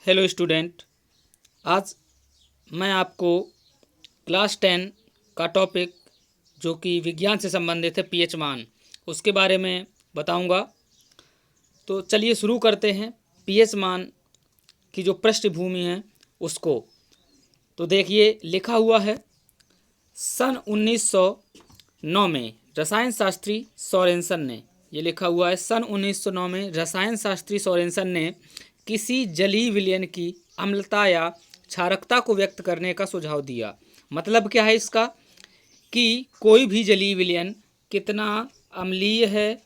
Hello student. आज मैं आपको क्लास 10 का टॉपिक जो कि विज्ञान से संबंधित है पीएच मान उसके बारे में बताऊंगा। तो चलिए शुरू करते हैं पीएच मान की जो पृष्ठभूमि है उसको। तो देखिए लिखा हुआ है सन 1909 में रसायन शास्त्री सोरेनसन ने, ये लिखा हुआ है सन 1909 में रसायन शास्त्री सोरेनसन ने किसी जलीय विलयन की अम्लता या क्षारकता को व्यक्त करने का सुझाव दिया। मतलब क्या है इसका कि कोई भी जलीय विलयन कितना अम्लीय है,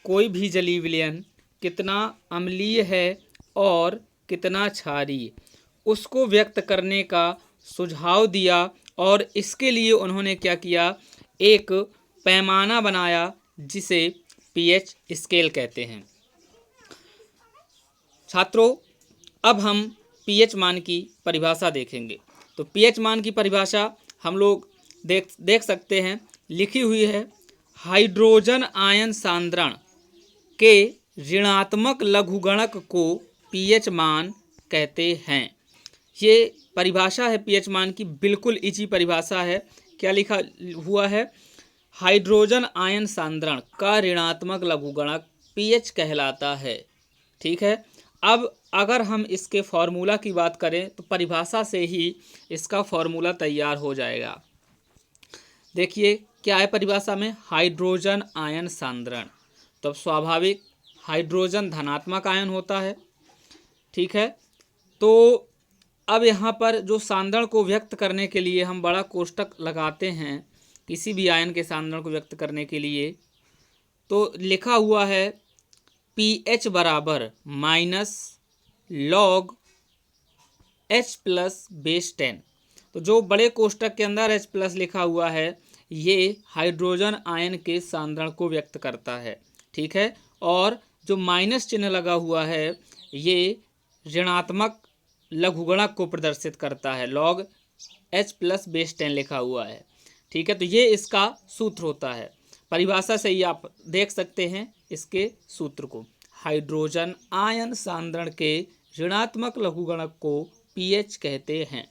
कोई भी जलीय विलयन कितना अम्लीय है और कितना क्षारीय, उसको व्यक्त करने का सुझाव दिया। और इसके लिए उन्होंने क्या किया, एक पैमाना बनाया जिसे पीएच स्केल कहते हैं। छात्रों, अब हम पीएच मान की परिभाषा देखेंगे। तो पीएच मान की परिभाषा हम लोग देख सकते हैं, लिखी हुई है हाइड्रोजन आयन सांद्रण के ऋणात्मक लघुगणक को पीएच मान कहते हैं। ये परिभाषा है पीएच मान की, बिल्कुल इजी परिभाषा है। क्या लिखा हुआ है, हाइड्रोजन आयन सांद्रण का ऋणात्मक लघुगणक पीएच कहलाता है। ठीक है। अब अगर हम इसके फॉर्मूला की बात करें तो परिभाषा से ही इसका फॉर्मूला तैयार हो जाएगा। देखिए क्या है परिभाषा में, हाइड्रोजन आयन सांद्रण। तो स्वाभाविक हाइड्रोजन धनात्मक आयन होता है। ठीक है। तो अब यहाँ पर जो सांद्रण को व्यक्त करने के लिए हम बड़ा कोष्टक लगाते हैं, किसी भी आयन के सांद्रण को व्यक्त करने के लिए, तो लिखा हुआ है पीएच बराबर minus log H plus base 10। तो जो बड़े कोष्टक के अंदर एच प्लस लिखा हुआ है ये हाइड्रोजन आयन के सांद्रण को व्यक्त करता है। ठीक है। और जो माइनस चिन्ह लगा हुआ है ये ऋणात्मक लघुगणक को प्रदर्शित करता है, लॉग एच प्लस बेस 10 लिखा हुआ है। ठीक है। तो ये इसका सूत्र होता है। परिभाषा से ही आप देख सकते हैं इसके सूत्र को, हाइड्रोजन आयन सांद्रण के ऋणात्मक लघुगणक को पीएच कहते हैं।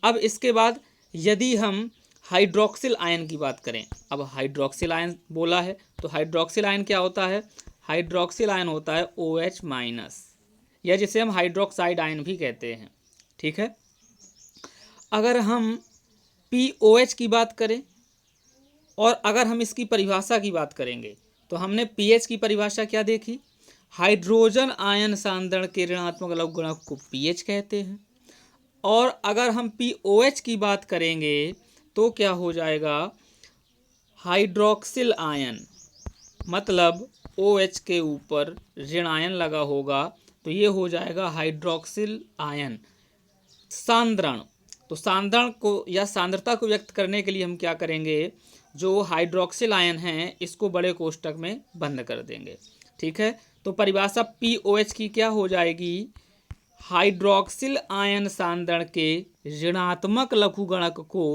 अब इसके बाद यदि हम हाइड्रोक्सिल आयन की बात करें, अब हाइड्रोक्सिल आयन बोला है तो हाइड्रोक्सिल आयन क्या होता है, हाइड्रोक्सिल आयन होता है OH माइनस, या जिसे हम हाइड्रोक्साइड आयन भी कहते हैं। ठीक है। अगर हम POH की बात करें और अगर हम इसकी परिभाषा की बात करेंगे तो हमने पीएच की परिभाषा क्या देखी, हाइड्रोजन आयन सांद्रण के ऋणात्मक लघुगणक को पीएच कहते हैं। और अगर हम POH की बात करेंगे तो क्या हो जाएगा, हाइड्रोक्सिल आयन, मतलब OH के ऊपर ऋण आयन लगा होगा तो ये हो जाएगा हाइड्रोक्सिल आयन सांद्रण। तो सांद्रण को या सांद्रता को व्यक्त करने के लिए हम क्या करेंगे, जो हाइड्रोक्सिल आयन हैं इसको बड़े कोष्टक में बंद कर देंगे। ठीक है। तो परिभाषा POH की क्या हो जाएगी, हाइड्रोक्सिल आयन सांद्रण के ऋणात्मक लघुगणक को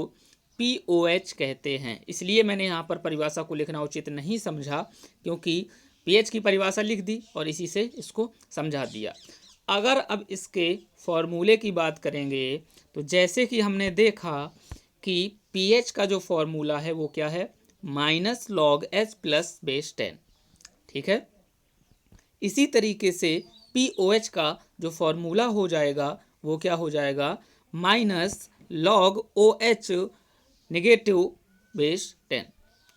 POH कहते हैं। इसलिए मैंने यहाँ पर परिभाषा को लिखना उचित नहीं समझा, क्योंकि पीएच की परिभाषा लिख दी और इसी से इसको समझा दिया। अगर अब इसके फॉर्मूले की बात करेंगे तो जैसे कि हमने देखा कि पीएच का जो फॉर्मूला है वो क्या है, minus log H plus base 10। ठीक है। इसी तरीके से POH का जो फॉर्मूला हो जाएगा वो क्या हो जाएगा, minus log OH negative base 10।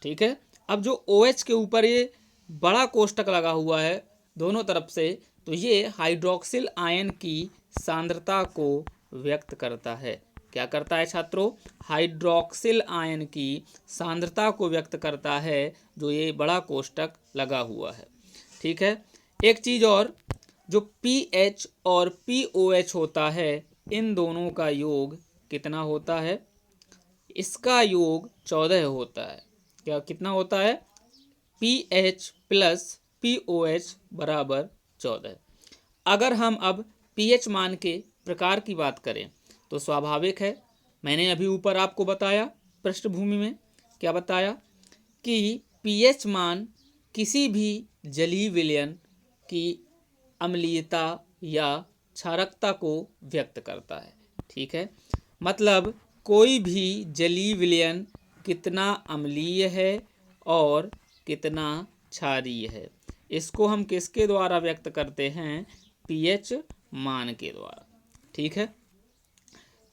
ठीक है। अब जो OH के ऊपर ये बड़ा कोष्टक लगा हुआ है दोनों तरफ से, तो ये हाइड्रोक्सिल आयन की सांद्रता को व्यक्त करता है। क्या करता है छात्रों, हाइड्रोक्सिल आयन की सांद्रता को व्यक्त करता है, जो ये बड़ा कोष्टक लगा हुआ है। ठीक है। एक चीज़ और, जो पीएच और POH होता है इन दोनों का योग कितना होता है, इसका योग 14 होता है। क्या कितना होता है, पीएच प्लस POH बराबर 14। अगर हम अब पीएच मान के प्रकार की बात करें तो स्वाभाविक है, मैंने अभी ऊपर आपको बताया पृष्ठभूमि में क्या बताया कि पीएच मान किसी भी जलीय विलयन की अम्लीयता या क्षारकता को व्यक्त करता है। ठीक है, मतलब कोई भी जलीय विलयन कितना अम्लीय है और कितना क्षारीय है, इसको हम किसके द्वारा व्यक्त करते हैं? पीएच मान के द्वारा। ठीक है,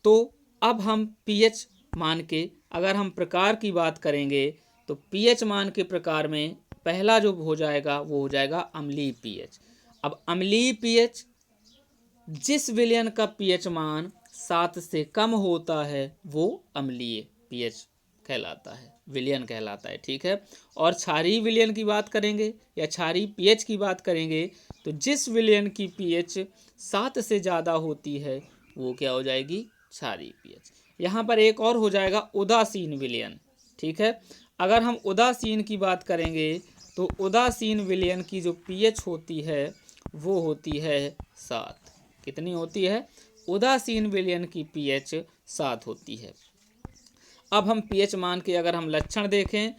तो अब हम पीएच मान के अगर हम प्रकार की बात करेंगे तो पीएच मान के प्रकार में पहला जो हो जाएगा वो हो जाएगा अम्लीय पीएच। अब अम्लीय पीएच, जिस विलयन का पीएच मान 7 से कम होता है वो अम्लीय पीएच कहलाता है, विलयन कहलाता है। ठीक है, और क्षारीय विलयन की बात करेंगे या क्षारीय पीएच की बात करेंगे तो जिस विलयन की पीएच 7 से ज़्यादा होती है वो क्या हो जाएगी? क्षारीय पीएच। यहाँ पर एक और हो जाएगा उदासीन विलयन। ठीक है, अगर हम उदासीन की बात करेंगे तो उदासीन विलयन की जो पीएच होती है वो होती है 7। कितनी होती है? उदासीन विलयन की पीएच 7 होती है। अब हम पीएच मान के अगर हम लक्षण देखें,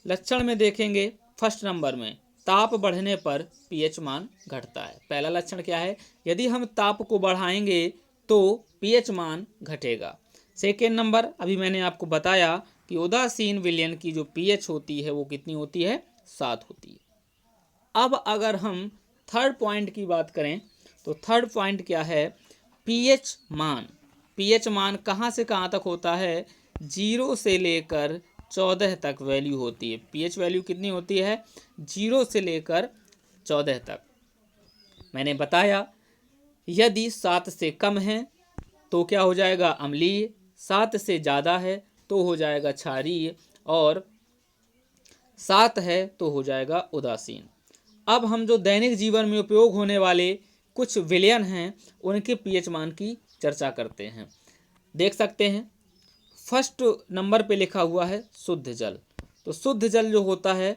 लक्षण में देखेंगे फर्स्ट नंबर में ताप बढ़ने पर पीएच मान घटता है। पहला लक्षण क्या है? यदि हम ताप को बढ़ाएंगे तो पीएच मान घटेगा। सेकेंड नंबर, अभी मैंने आपको बताया कि उदासीन विलयन की जो पीएच होती है वो कितनी होती है? 7 होती है। अब अगर हम थर्ड पॉइंट की बात करें तो थर्ड पॉइंट क्या है? पीएच मान। पीएच मान कहाँ से कहाँ तक होता है? 0 से लेकर 14 तक वैल्यू होती है। पीएच वैल्यू कितनी होती है? 0 से लेकर 14 तक। मैंने बताया यदि 7 से कम है तो क्या हो जाएगा? अम्लीय। 7 से ज़्यादा है तो हो जाएगा क्षारीय, और 7 है तो हो जाएगा उदासीन। अब हम जो दैनिक जीवन में उपयोग होने वाले कुछ विलयन हैं उनके पीएच मान की चर्चा करते हैं। देख सकते हैं फर्स्ट नंबर पे लिखा हुआ है शुद्ध जल। तो शुद्ध जल जो होता है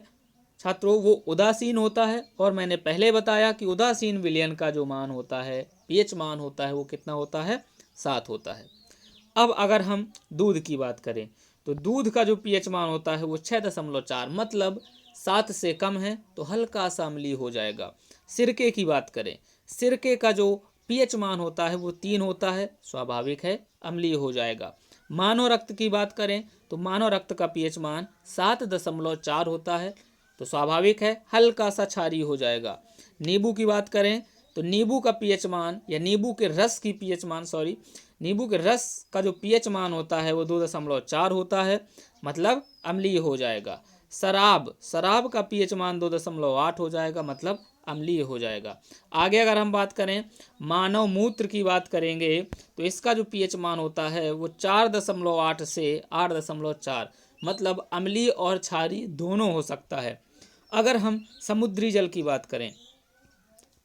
छात्रों वो उदासीन होता है, और मैंने पहले बताया कि उदासीन विलयन का जो मान होता है, पीएच मान होता है, वो कितना होता है? 7 होता है। अब अगर हम दूध की बात करें तो दूध का जो पीएच मान होता है वो 6.4, मतलब 7 से कम है तो हल्का सा अम्लीय हो जाएगा। सिरके की बात करें, सिरके का जो पीएच मान होता है वो 3 होता है, स्वाभाविक है अम्लीय हो जाएगा। मानव रक्त की बात करें तो मानव रक्त का पीएच मान 7.4 होता है, तो स्वाभाविक है हल्का सा क्षारीय हो जाएगा। नींबू की बात करें तो नींबू का पीएच मान या नींबू के रस की पीएच मान नींबू के रस का जो पीएच मान होता है वो 2.4 होता है, मतलब अम्लीय हो जाएगा। शराब का पीएच मान 2.8 हो जाएगा, मतलब अम्लीय हो जाएगा। आगे अगर हम बात करें मानव मूत्र की बात करेंगे तो इसका जो पीएच मान होता है वो 4.8 से 8.4, मतलब अम्लीय और क्षारीय दोनों हो सकता है। अगर हम समुद्री जल की बात करें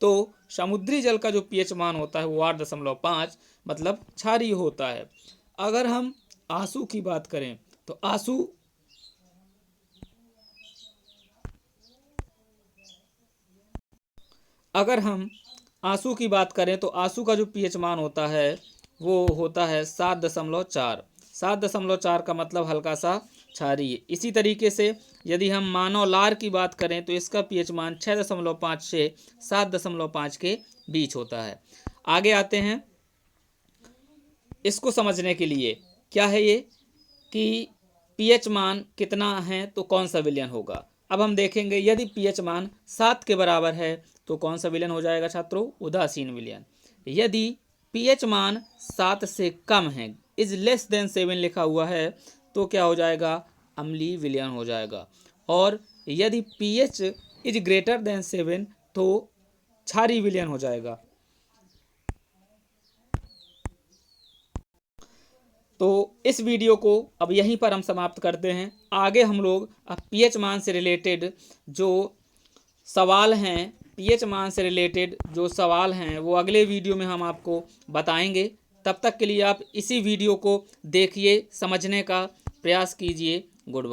तो समुद्री जल का जो पीएच मान होता है वो 8.5, मतलब क्षारीय होता है। अगर हम आंसू की बात करें तो आंसू का जो पीएच मान होता है वो होता है 7.4। 7.4 का मतलब हल्का सा क्षारीय। इसी तरीके से यदि हम मानव लार की बात करें तो इसका पीएच मान 6.5 से 7.5 के बीच होता है। आगे आते हैं इसको समझने के लिए, क्या है ये कि पीएच मान कितना है तो कौन सा विलयन होगा। अब हम देखेंगे यदि पीएच मान 7 के बराबर है तो कौन सा विलयन हो जाएगा छात्रों? उदासीन विलयन। यदि पीएच मान 7 से कम है, इज लेस देन 7 लिखा हुआ है, तो क्या हो जाएगा? अम्लीय विलयन हो जाएगा। और यदि पीएच इज ग्रेटर देन 7 तो क्षारीय विलयन हो जाएगा। तो इस वीडियो को अब यहीं पर हम समाप्त करते हैं। आगे हम लोग अब पीएच मान से रिलेटेड जो सवाल हैं, वो अगले वीडियो में हम आपको बताएंगे। तब तक के लिए आप इसी वीडियो को देखिए, समझने का प्रयास कीजिए। Good bye.